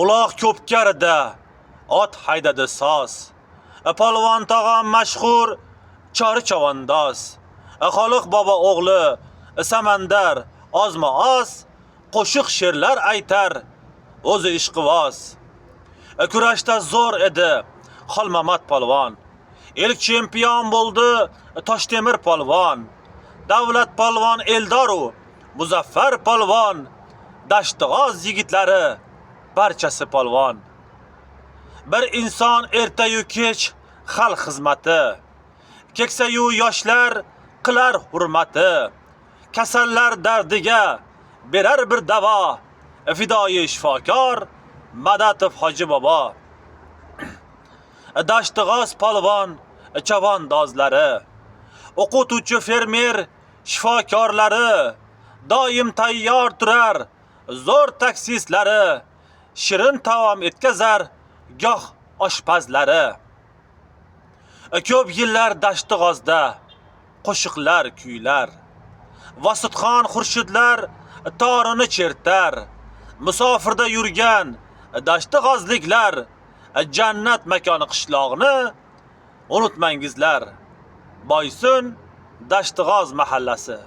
Uloq ko'pkarida ot haydadi soz. Polvon tog'am mashhur chori chavandoz. Xoliq bobo o'g'li Samandar ozma oz, qo'shiq she'rlar aytar o'zi ishqivoz. Kurashda zo'r edi Xolmamat polvon. Ilk chempion bo'ldi Toshtemir polvon. Davlat polvon Eldoru, Muzaffar polvon, Dashtg'oz yigitlari barchasi polvon. Bir inson ertayu kech xalq xizmati, keksayu yoshlar qilar hurmati. Kasallar dardiga berar bir davo, fidoyi shifokor Madatov hoji bobo. Dashtg'oz polvon chavandozlari, o'qituvchi fermer shifokorlari, doim tayyor turar zo'r taksistlari, shirin taom etkazar goh oshpazlari. Ko'p yillar Dashtg'ozda qo'shiqlar kuylar, Vositxon Xurshidlar torini chertar. Musofirda yurgan Dashtg'ozliklar jannat makoni qishlog'ini unutmangizlar. Boysun Dashtg'oz mahallasi.